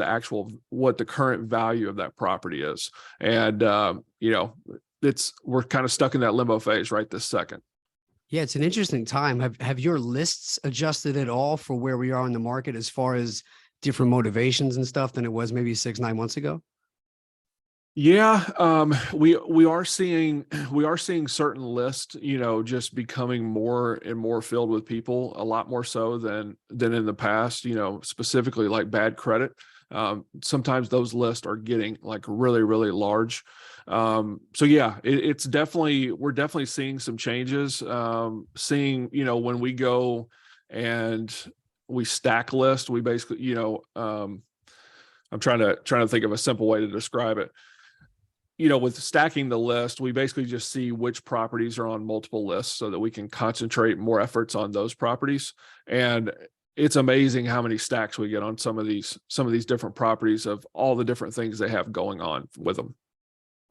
what the current value of that property is. And, we're kind of stuck in that limbo phase right this second. Yeah, it's an interesting time. Have your lists adjusted at all for where we are in the market as far as different motivations and stuff than it was maybe 6, 9 months ago? Yeah, we are seeing certain lists, just becoming more and more filled with people, a lot more so than in the past, specifically like bad credit. Sometimes those lists are getting like really, really large. So yeah, we're definitely seeing some changes. Seeing, when we go and we stack list, we basically, I'm trying to think of a simple way to describe it. With stacking the list, we basically just see which properties are on multiple lists so that we can concentrate more efforts on those properties. And it's amazing how many stacks we get on some of these different properties of all the different things they have going on with them.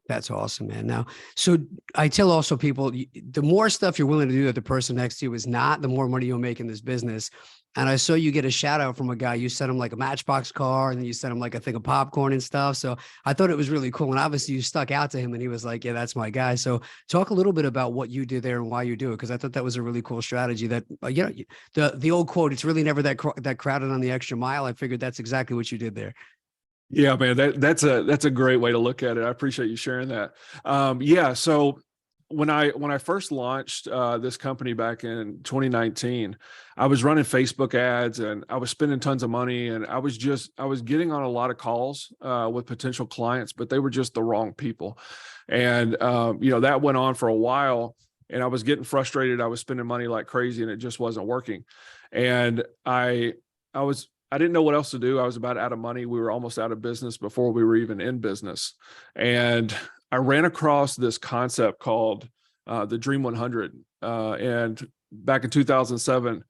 That's awesome, man. Now, so I tell also people, the more stuff you're willing to do that the person next to you is not, the more money you'll make in this business. And I saw you get a shout out from a guy. You sent him like a Matchbox car, and then you sent him like a thing of popcorn and stuff. So I thought it was really cool. And obviously you stuck out to him and he was like, yeah, that's my guy. So talk a little bit about what you did there and why you do it. Cause I thought that was a really cool strategy that, the old quote, it's really never that crowded on the extra mile. I figured that's exactly what you did there. Yeah, man, that's a great way to look at it. I appreciate you sharing that. Yeah. So when I first launched this company back in 2019, I was running Facebook ads and I was spending tons of money, and I was getting on a lot of calls with potential clients, but they were just the wrong people. And that went on for a while, and I was getting frustrated. I was spending money like crazy and it just wasn't working. And I didn't know what else to do. I was about out of money. We were almost out of business before we were even in business. And I ran across this concept called the Dream 100. And back in 2007,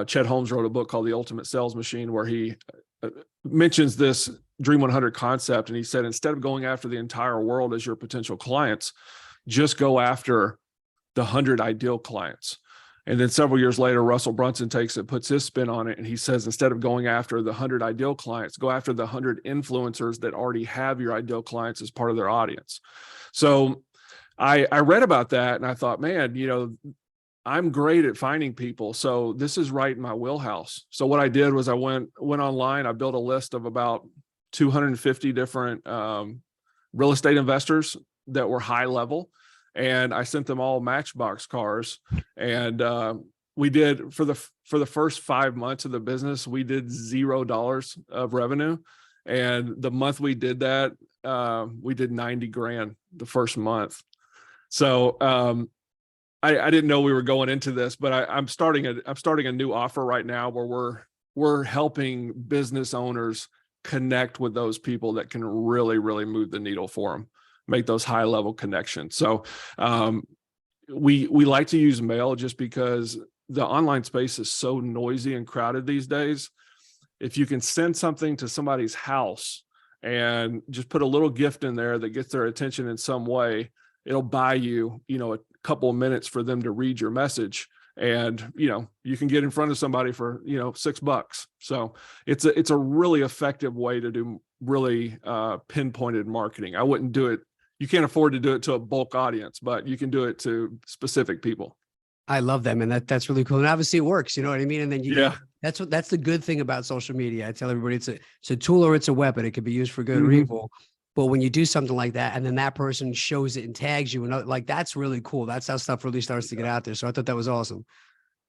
Chet Holmes wrote a book called The Ultimate Sales Machine, where he mentions this Dream 100 concept. And he said, instead of going after the entire world as your potential clients, just go after the 100 ideal clients. And then several years later, Russell Brunson takes it, puts his spin on it, and he says, instead of going after the 100 ideal clients, go after the 100 influencers that already have your ideal clients as part of their audience. So I read about that and I thought, man, I'm great at finding people. So this is right in my wheelhouse. So what I did was I went online, I built a list of about 250 different real estate investors that were high level. And I sent them all Matchbox cars, and we did for the first 5 months of the business, we did $0 of revenue. And the month we did that, we did 90 grand the first month. So I didn't know we were going into this, but I'm starting a new offer right now where we're helping business owners connect with those people that can really, really move the needle for them, make those high level connections. So we like to use mail just because the online space is so noisy and crowded these days. If you can send something to somebody's house and just put a little gift in there that gets their attention in some way, it'll buy you, a couple of minutes for them to read your message. And, you can get in front of somebody for, $6. So it's a really effective way to do really pinpointed marketing. I wouldn't do it. You can't afford to do it to a bulk audience, but you can do it to specific people. I love that, man. That's really cool. And obviously it works, you know what I mean? And then that's the good thing about social media. I tell everybody it's a tool or it's a weapon. It could be used for good or evil. But when you do something like that, and then that person shows it and tags you, and like, that's really cool. That's how stuff really starts to get out there. So I thought that was awesome.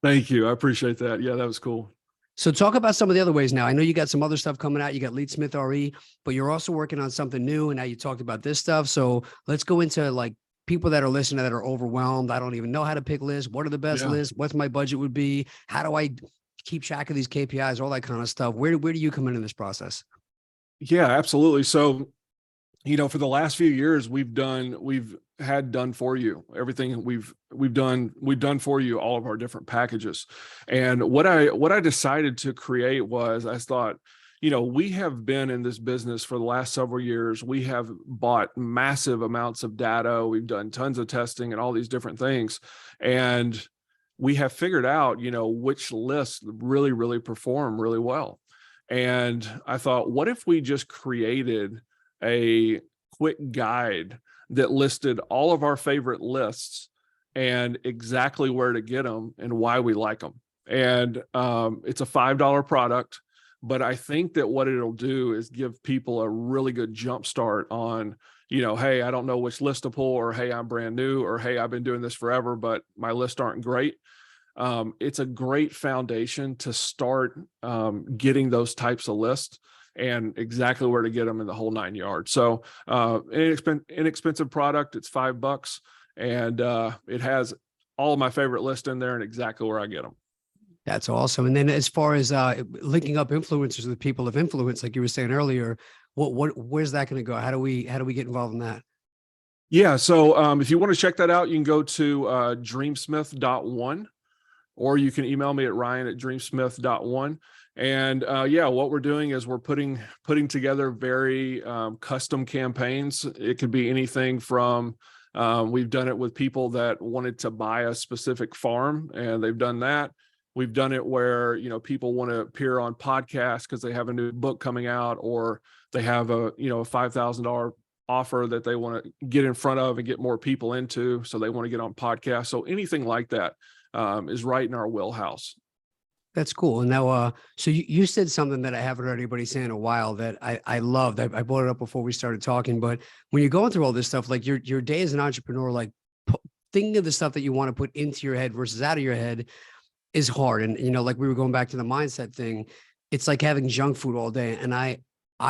Thank you. I appreciate that. Yeah, that was cool. So talk about some of the other ways now. I know you got some other stuff coming out. You got Leadsmithre, but you're also working on something new. And now you talked about this stuff. So let's go into like people that are listening that are overwhelmed. I don't even know how to pick lists. What are the best lists? What's my budget would be? How do I keep track of these KPIs, all that kind of stuff? Where do you come into this process? Yeah, absolutely. So, for the last few years, we've had done for you everything we've done for you, all of our different packages. And what I decided to create was, I thought, we have been in this business for the last several years. We have bought massive amounts of data. We've done tons of testing and all these different things. And we have figured out, which lists really, really perform really well. And I thought, what if we just created a quick guide that listed all of our favorite lists and exactly where to get them and why we like them. And it's a $5 product, but I think that what it'll do is give people a really good jump start on, hey, I don't know which list to pull, or hey, I'm brand new, or hey, I've been doing this forever, but my lists aren't great. It's a great foundation to start getting those types of lists and exactly where to get them in the whole 9 yards. So inexpensive product. It's $5. And it has all of my favorite lists in there and exactly where I get them. That's awesome. And then as far as linking up influencers with people of influence, like you were saying earlier, where's that going to go? How do we get involved in that? Yeah. So if you want to check that out, you can go to dreamsmith.one, or you can email me at ryan@dreamsmith.one. And what we're doing is we're putting together very custom campaigns. It could be anything from we've done it with people that wanted to buy a specific farm, and they've done that. We've done it where, people want to appear on podcasts because they have a new book coming out, or they have a $5,000 offer that they want to get in front of and get more people into. So they want to get on podcasts. So anything like that is right in our wheelhouse. That's cool. And now, so you said something that I haven't heard anybody say in a while that I loved. I brought it up before we started talking, but when you're going through all this stuff, like your day as an entrepreneur, like thinking of the stuff that you want to put into your head versus out of your head is hard. And, like we were going back to the mindset thing, it's like having junk food all day. And I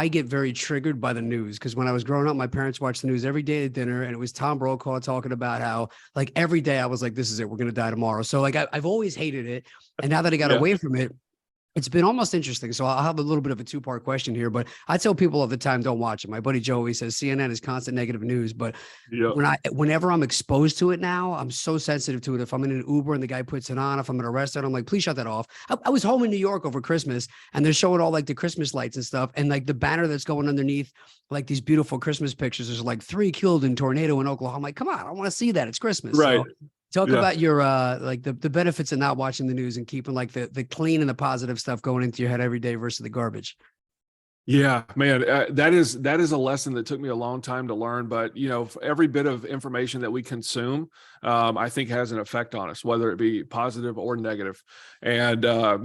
get very triggered by the news, because when I was growing up, my parents watched the news every day at dinner, and it was Tom Brokaw talking about how, like, every day I was like, this is it, we're going to die tomorrow. So like, I've always hated it. And now that I got away from it, it's been almost interesting. So I'll have a little bit of a two-part question here, but I tell people all the time, don't watch it. My buddy Joey says CNN is constant negative news, but whenever I'm exposed to it now, I'm so sensitive to it. If I'm in an Uber and the guy puts it on, if I'm in a restaurant, I'm like, please shut that off. I was home in New York over Christmas, and they're showing all like the Christmas lights and stuff. And like the banner that's going underneath, like these beautiful Christmas pictures, there's like 3 killed in tornado in Oklahoma. I'm like, come on, I want to see that. It's Christmas. Right. So talk about your like the benefits of not watching the news and keeping like the clean and the positive stuff going into your head every day versus the garbage. Yeah, man, that is a lesson that took me a long time to learn. But every bit of information that we consume, I think has an effect on us, whether it be positive or negative. And a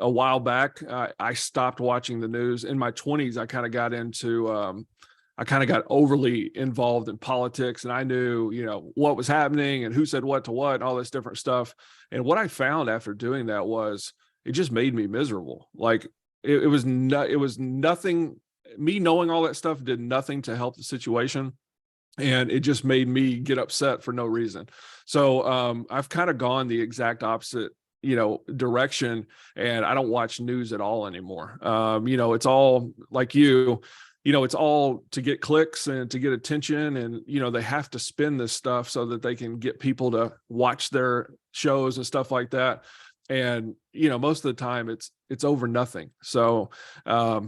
while back, I stopped watching the news. In my 20s, I kind of got into I kind of got overly involved in politics, and I knew, what was happening and who said what to what and all this different stuff. And what I found after doing that was it just made me miserable. Like it was nothing. Me knowing all that stuff did nothing to help the situation. And it just made me get upset for no reason. So I've kind of gone the exact opposite, direction, and I don't watch news at all anymore. It's all like it's all to get clicks and to get attention. And, they have to spin this stuff so that they can get people to watch their shows and stuff like that. And, most of the time it's over nothing. So, I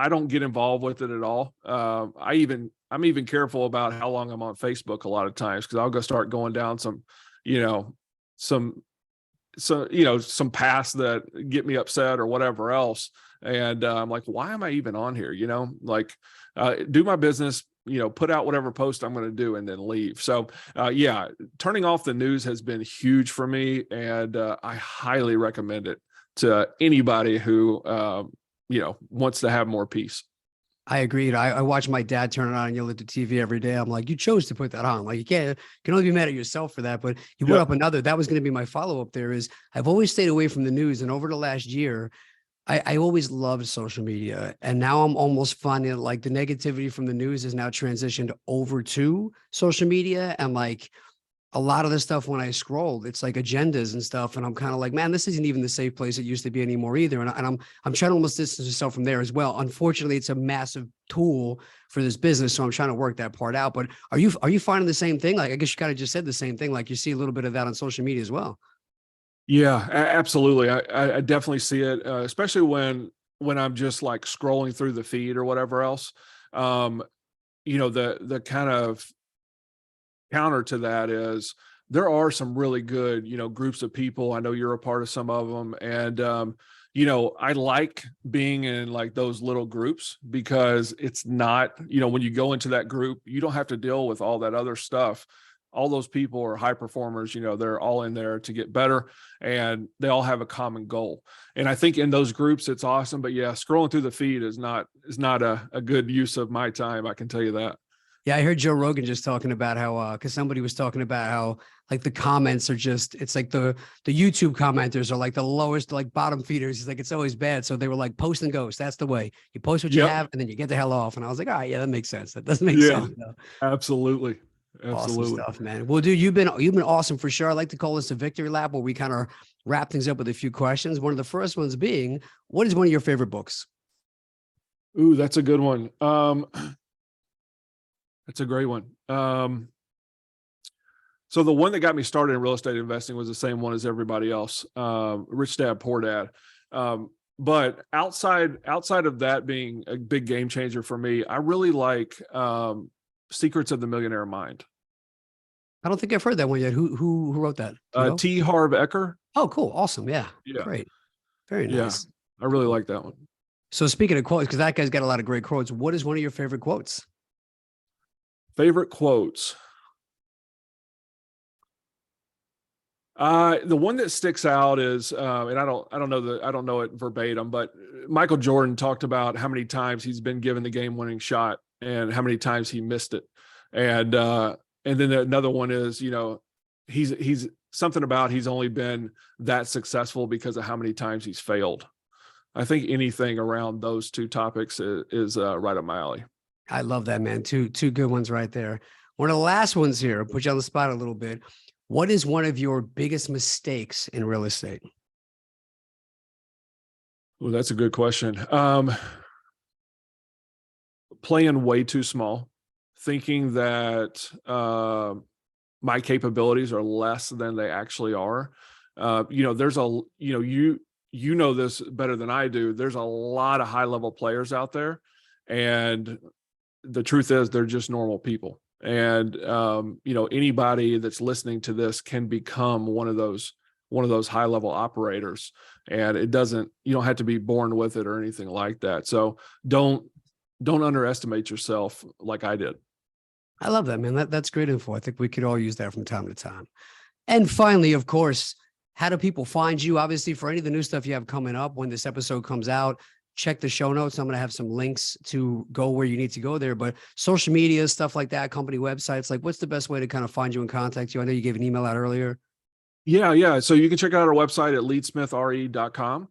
don't get involved with it at all. I'm even careful about how long I'm on Facebook a lot of times, because I'll go start going down some paths that get me upset or whatever else. And I'm like, why am I even on here? Do my business, put out whatever post I'm going to do and then leave. So turning off the news has been huge for me. And I highly recommend it to anybody who, wants to have more peace. I agreed. I watch my dad turn it on and yell at the TV every day. I'm like, you chose to put that on. Like, you can only be mad at yourself for that. But you brought up another, that was going to be my follow-up there, is I've always stayed away from the news. And over the last year, I always loved social media. And now I'm almost finding like the negativity from the news is now transitioned over to social media. And like a lot of the stuff when I scrolled, it's like agendas and stuff. And I'm kind of like, man, this isn't even the safe place it used to be anymore either. And I'm trying to almost distance myself from there as well. Unfortunately, it's a massive tool for this business. So I'm trying to work that part out. But are you finding the same thing? Like, I guess you kind of just said the same thing. Like you see a little bit of that on social media as well. Yeah, absolutely. I definitely see it, especially when when I'm just like scrolling through the feed or whatever else. Um, the kind of counter to that is there are some really good, groups of people. I know you're a part of some of them. And, I like being in like those little groups because it's not, when you go into that group, you don't have to deal with all that other stuff. All those people are high performers, they're all in there to get better and they all have a common goal. And I think in those groups, it's awesome. But yeah, scrolling through the feed is not a good use of my time. I can tell you that. Yeah, I heard Joe Rogan just talking about how because somebody was talking about how like the comments are just it's like the YouTube commenters are like the lowest like bottom feeders. He's like it's always bad. So they were like post and ghost. That's the way you post what you Yep. have and then you get the hell off. And I was like, all right, yeah, that makes sense. That does make Yeah, sense. Though. absolutely. Awesome Absolutely. stuff, man. Well, dude, you've been awesome for sure. I like to call this a victory lap where we kind of wrap things up with a few questions. One of the first ones being, what is one of your favorite books? Ooh, that's a good one. That's a great one. So the one that got me started in real estate investing was the same one as everybody else, Rich Dad, Poor Dad. But outside of that being a big game changer for me, I really like Secrets of the Millionaire Mind. I don't think I've heard that one yet. Who wrote that? Do you know? T. Harv Eker. Oh, cool. Awesome. Yeah. Yeah, Great. Very yeah, nice. I really like that one. So speaking of quotes, because that guy's got a lot of great quotes, what is one of your favorite quotes? Favorite quotes. The one that sticks out is, and I don't know it verbatim, but Michael Jordan talked about how many times he's been given the game-winning shot and how many times he missed it, and then another one is, he's something about he's only been that successful because of how many times he's failed. I think anything around those two topics is right up my alley. I love that, man. Two good ones right there. One of the last ones here, put you on the spot a little bit. What is one of your biggest mistakes in real estate? Well, that's a good question. Playing way too small, thinking that my capabilities are less than they actually are. There's you know this better than I do. There's a lot of high level players out there, and the truth is they're just normal people. And anybody that's listening to this can become one of those high level operators, and you don't have to be born with it or anything like that. So don't underestimate yourself like I did. I love that, man. That's great info. I think we could all use that from time to time. And finally, of course, how do people find you? Obviously, for any of the new stuff you have coming up when this episode comes out, check the show notes. I'm going to have some links to go where you need to go there, but social media, stuff like that, company websites, like what's the best way to kind of find you and contact you? I know you gave an email out earlier. Yeah. So you can check out our website at leadsmithre.com.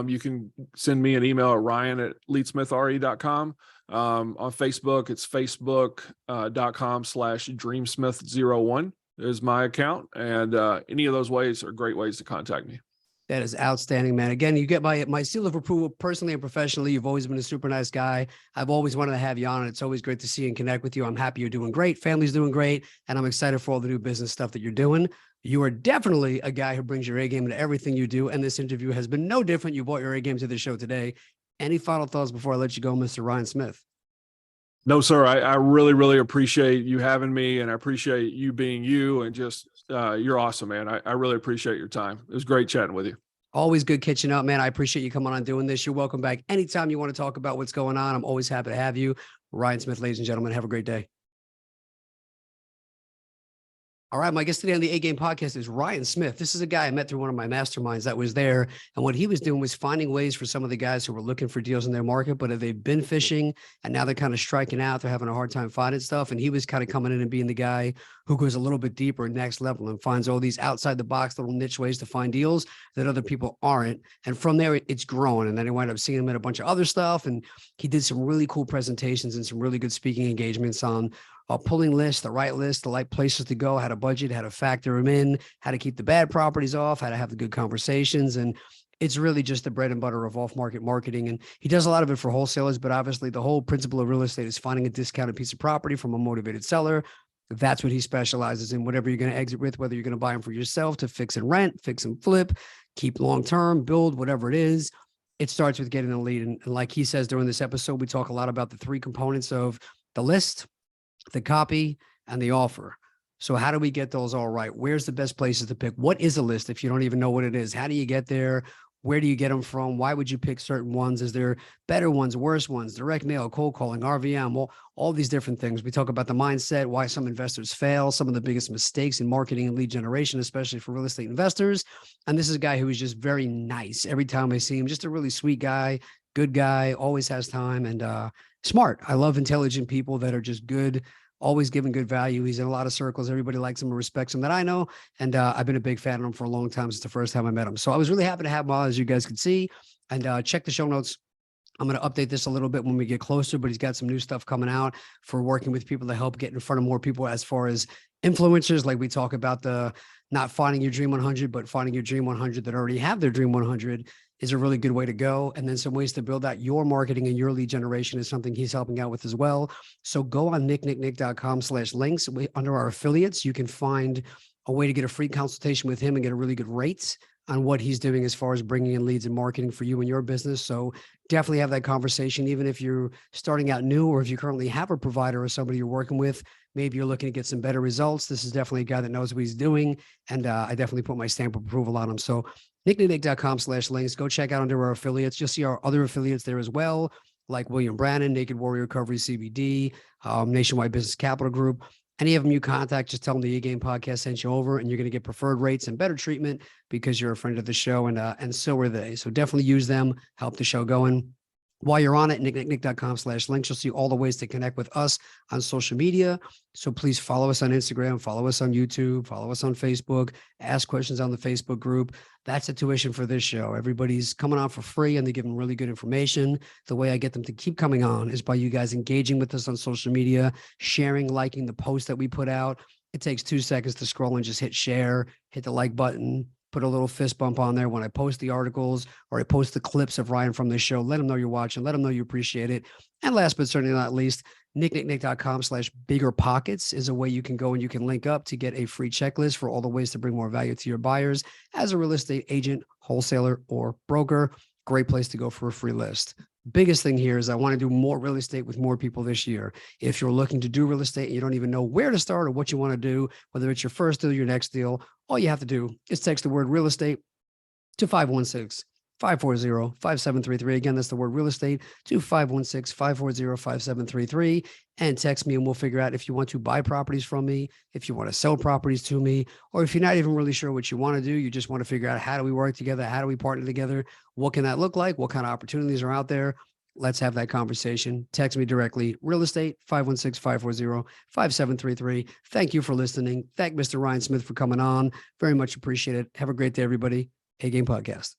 You can send me an email at ryan@leadsmithre.com. On Facebook, it's facebook.com/dreamsmith01 is my account. And any of those ways are great ways to contact me. That is outstanding, man. Again, you get my seal of approval personally and professionally. You've always been a super nice guy. I've always wanted to have you on. And it's always great to see and connect with you. I'm happy you're doing great. Family's doing great. And I'm excited for all the new business stuff that you're doing. You are definitely a guy who brings your A game to everything you do. And this interview has been no different. You brought your A game to the show today. Any final thoughts before I let you go, Mr. Ryan Smith? No, sir. I really, really appreciate you having me, and I appreciate you being you, and just you're awesome, man. I really appreciate your time. It was great chatting with you. Always good catching up, man. I appreciate you coming on doing this. You're welcome back anytime you want to talk about what's going on. I'm always happy to have you. Ryan Smith, ladies and gentlemen, have a great day. All right, my guest today on the A Game podcast is Ryan Smith. This is a guy I met through one of my masterminds that was there. And what he was doing was finding ways for some of the guys who were looking for deals in their market, but they've been fishing and now they're kind of striking out. They're having a hard time finding stuff. And he was kind of coming in and being the guy who goes a little bit deeper, next level, and finds all these outside the box little niche ways to find deals that other people aren't. And from there, it's growing. And then he wound up seeing him in a bunch of other stuff. And he did some really cool presentations and some really good speaking engagements on pulling lists, the right places to go, how to budget, how to factor them in, how to keep the bad properties off, how to have the good conversations. And it's really just the bread and butter of off-market marketing. And he does a lot of it for wholesalers, but obviously the whole principle of real estate is finding a discounted piece of property from a motivated seller. That's what he specializes in. Whatever you're going to exit with, whether you're going to buy them for yourself to fix and rent, fix and flip, keep long-term, build, whatever it is. it starts with getting a lead. And like he says during this episode, we talk a lot about the three components of the list, the copy, and the offer. So how do we get those all right? Where's the best places to pick? What is a list if you don't even know what it is? How do you get there? Where do you get them from? Why would you pick certain ones? Is there better ones, worse ones, direct mail, cold calling, RVM, all these different things? We talk about the mindset, why some investors fail, some of the biggest mistakes in marketing and lead generation, especially for real estate investors. And this is a guy who is just very nice. Every time I see him, just a really sweet guy, good guy, always has time, and smart. I love intelligent people that are just good, always giving good value. He's in a lot of circles. Everybody likes him and respects him that I know. And I've been a big fan of him for a long time since the first time I met him. So I was really happy to have him on, as you guys could see. And check the show notes. I'm going to update this a little bit when we get closer, but he's got some new stuff coming out for working with people to help get in front of more people as far as influencers. Like we talk about the not finding your dream 100, but finding your dream 100 that already have their dream 100 is a really good way to go. And then some ways to build out your marketing and your lead generation is something he's helping out with as well. So go on nicknicknick.com/links. Under our affiliates, you can find a way to get a free consultation with him and get a really good rate on what he's doing as far as bringing in leads and marketing for you and your business. So definitely have that conversation, even if you're starting out new, or if you currently have a provider or somebody you're working with, maybe you're looking to get some better results. This is definitely a guy that knows what he's doing. And I definitely put my stamp of approval on him. So nicknicknick.com/links, go check out under our affiliates. You'll see our other affiliates there as well, like William Brannon, Naked Warrior Recovery CBD, Nationwide Business Capital Group. Any of them you contact, just tell them the A-Game podcast sent you over, and you're going to get preferred rates and better treatment because you're a friend of the show, and so are they. So definitely use them, help the show going. While you're on it, nicknicknick.com/links, you'll see all the ways to connect with us on social media. So please follow us on Instagram, follow us on YouTube, follow us on Facebook, ask questions on the Facebook group. That's the tuition for this show. Everybody's coming on for free and they give them really good information. The way I get them to keep coming on is by you guys engaging with us on social media, sharing, liking the post that we put out. It takes 2 seconds to scroll and just hit share, hit the like button, put a little fist bump on there when I post the articles or I post the clips of Ryan from this show. Let them know you're watching. Let them know you appreciate it. And last but certainly not least, nicknicknick.com/biggerpockets is a way you can go and you can link up to get a free checklist for all the ways to bring more value to your buyers as a real estate agent, wholesaler, or broker. Great place to go for a free list. Biggest thing here is I want to do more real estate with more people this year. If you're looking to do real estate and you don't even know where to start or what you want to do, whether it's your first deal, your next deal, all you have to do is text the word real estate to 516-540-5733. Again, that's the word real estate to 516-540-5733, and text me and we'll figure out if you want to buy properties from me, if you want to sell properties to me, or if you're not even really sure what you want to do, you just want to figure out how do we work together? How do we partner together? What can that look like? What kind of opportunities are out there? Let's have that conversation. Text me directly, real estate, 516-540-5733. Thank you for listening. Thank Mr. Ryan Smith for coming on. Very much appreciate it. Have a great day, everybody. A-Game Podcast.